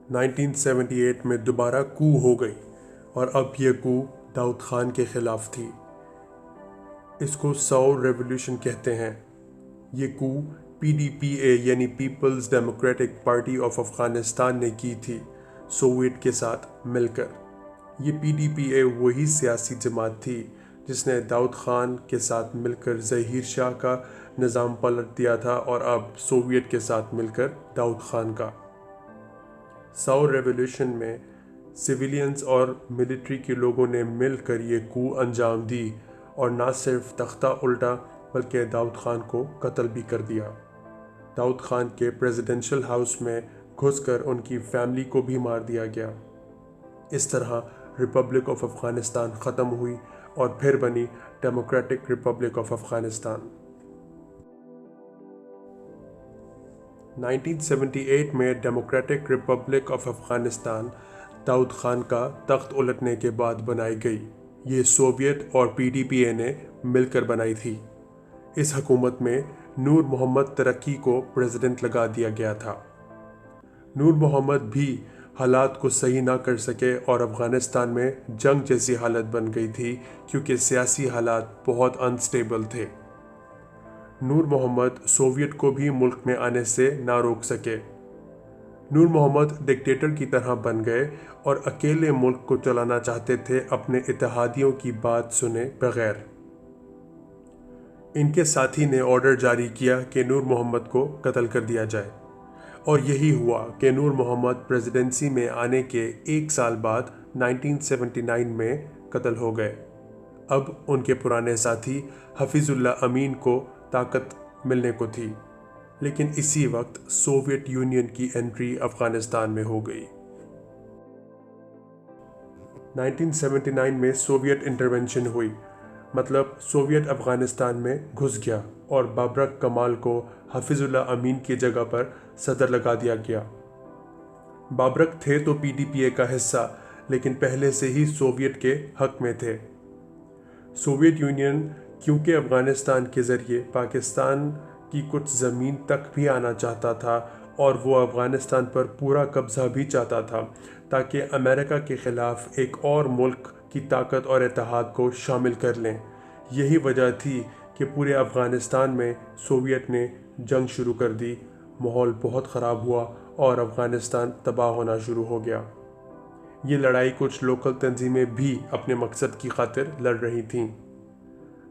1978 میں دوبارہ کو ہو گئی اور اب یہ کو داؤد خان کے خلاف تھی۔ اس کو ساؤ ریولوشن کہتے ہیں۔ یہ کو PDPA یعنی People's Democratic Party of Afghanistan نے کی تھی سوویٹ کے ساتھ مل کر۔ یہ PDPA وہی سیاسی جماعت تھی جس نے داؤد خان کے ساتھ مل کر ظہیر شاہ کا نظام پلٹ دیا تھا اور اب سوویت کے ساتھ مل کر داؤد خان کا۔ ساؤ ریولوشن میں سویلینز اور ملٹری کے لوگوں نے مل کر یہ کو انجام دی اور نہ صرف تختہ الٹا بلکہ داؤد خان کو قتل بھی کر دیا۔ داؤد خان کے پریزیڈنشل ہاؤس میں گھس کر ان کی فیملی کو بھی مار دیا گیا۔ اس طرح ریپبلک آف افغانستان ختم ہوئی اور پھر بنی ڈیموکریٹک ریپبلک آف افغانستان۔ 1978 میں ڈیموکریٹک ریپبلک آف افغانستان داؤد خان کا تخت الٹنے کے بعد بنائی گئی۔ یہ سوویت اور PDPA نے مل کر بنائی تھی۔ اس حکومت میں نور محمد ترکی کو پریزیڈنٹ لگا دیا گیا تھا۔ نور محمد بھی حالات کو صحیح نہ کر سکے اور افغانستان میں جنگ جیسی حالت بن گئی تھی کیونکہ سیاسی حالات بہت انسٹیبل تھے۔ نور محمد سوویت کو بھی ملک میں آنے سے نہ روک سکے۔ نور محمد ڈکٹیٹر کی طرح بن گئے اور اکیلے ملک کو چلانا چاہتے تھے اپنے اتحادیوں کی بات سنے بغیر۔ ان کے ساتھی نے آرڈر جاری کیا کہ نور محمد کو قتل کر دیا جائے اور یہی ہوا کہ نور محمد پریزیڈنسی میں آنے کے ایک سال بعد 1979 میں قتل ہو گئے۔ اب ان کے پرانے ساتھی حفیظ اللہ امین کو طاقت ملنے کو تھی، لیکن اسی وقت سوویت یونین کی انٹری افغانستان میں ہو گئی۔ 1979 میں سوویت انٹرونشن ہوئی، مطلب سوویت افغانستان میں گھس گیا اور بابرک کمال کو حفیظ اللہ امین کی جگہ پر صدر لگا دیا گیا۔ بابرک تھے تو PDPA کا حصہ لیکن پہلے سے ہی سوویت کے حق میں تھے۔ سوویت یونین کیونکہ افغانستان کے ذریعے پاکستان کی کچھ زمین تک بھی آنا چاہتا تھا اور وہ افغانستان پر پورا قبضہ بھی چاہتا تھا تاکہ امریکہ کے خلاف ایک اور ملک کی طاقت اور اتحاد کو شامل کر لیں۔ یہی وجہ تھی کہ پورے افغانستان میں سوویت نے جنگ شروع کر دی، ماحول بہت خراب ہوا اور افغانستان تباہ ہونا شروع ہو گیا۔ یہ لڑائی کچھ لوکل تنظیمیں بھی اپنے مقصد کی خاطر لڑ رہی تھیں۔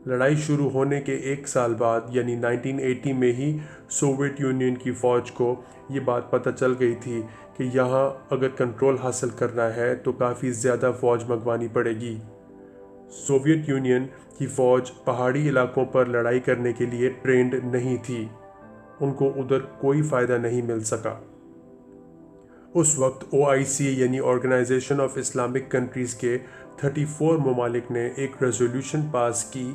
لڑائی شروع ہونے کے ایک سال بعد یعنی 1980 میں ہی سوویت یونین کی فوج کو یہ بات پتہ چل گئی تھی کہ یہاں اگر کنٹرول حاصل کرنا ہے تو کافی زیادہ فوج منگوانی پڑے گی۔ سوویت یونین کی فوج پہاڑی علاقوں پر لڑائی کرنے کے لیے ٹرینڈ نہیں تھی، ان کو ادھر کوئی فائدہ نہیں مل سکا۔ اس وقت OIC یعنی آرگنائزیشن آف اسلامک کنٹریز کے 34 ممالک نے ایک ریزولوشن پاس کی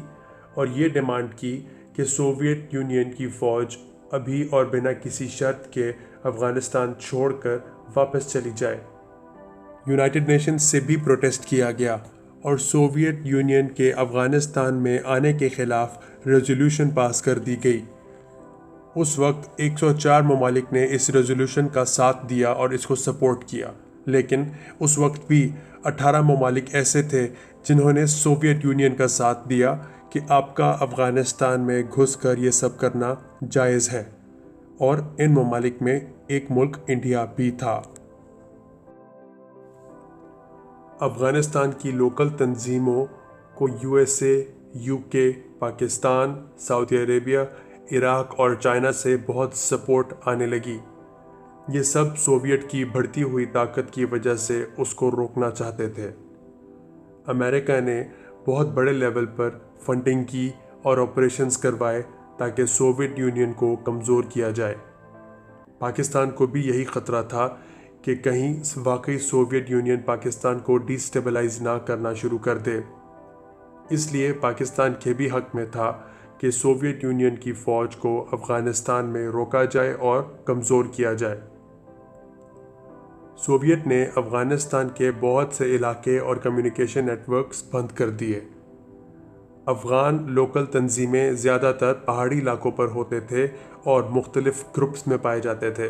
اور یہ ڈیمانڈ کی کہ سوویت یونین کی فوج ابھی اور بنا کسی شرط کے افغانستان چھوڑ کر واپس چلی جائے۔ یونائٹڈ نیشنز سے بھی پروٹیسٹ کیا گیا اور سوویت یونین کے افغانستان میں آنے کے خلاف ریزولوشن پاس کر دی گئی۔ اس وقت 104 ممالک نے اس ریزولوشن کا ساتھ دیا اور اس کو سپورٹ کیا، لیکن اس وقت بھی 18 ممالک ایسے تھے جنہوں نے سوویت یونین کا ساتھ دیا کہ آپ کا افغانستان میں گھس کر یہ سب کرنا جائز ہے، اور ان ممالک میں ایک ملک انڈیا بھی تھا۔ افغانستان کی لوکل تنظیموں کو USA، UK، پاکستان، سعودی عربیہ، عراق اور چائنا سے بہت سپورٹ آنے لگی۔ یہ سب سوویت کی بڑھتی ہوئی طاقت کی وجہ سے اس کو روکنا چاہتے تھے۔ امریکہ نے بہت بڑے لیول پر فنڈنگ کی اور آپریشنز کروائے تاکہ سوویت یونین کو کمزور کیا جائے۔ پاکستان کو بھی یہی خطرہ تھا کہ کہیں واقعی سوویت یونین پاکستان کو ڈی سٹیبلائز نہ کرنا شروع کر دے۔ اس لیے پاکستان کے بھی حق میں تھا کہ سوویت یونین کی فوج کو افغانستان میں روکا جائے اور کمزور کیا جائے۔ سوویت نے افغانستان کے بہت سے علاقے اور کمیونیکیشن نیٹ ورکس بند کر دیے۔ افغان لوکل تنظیمیں زیادہ تر پہاڑی علاقوں پر ہوتے تھے اور مختلف گروپس میں پائے جاتے تھے۔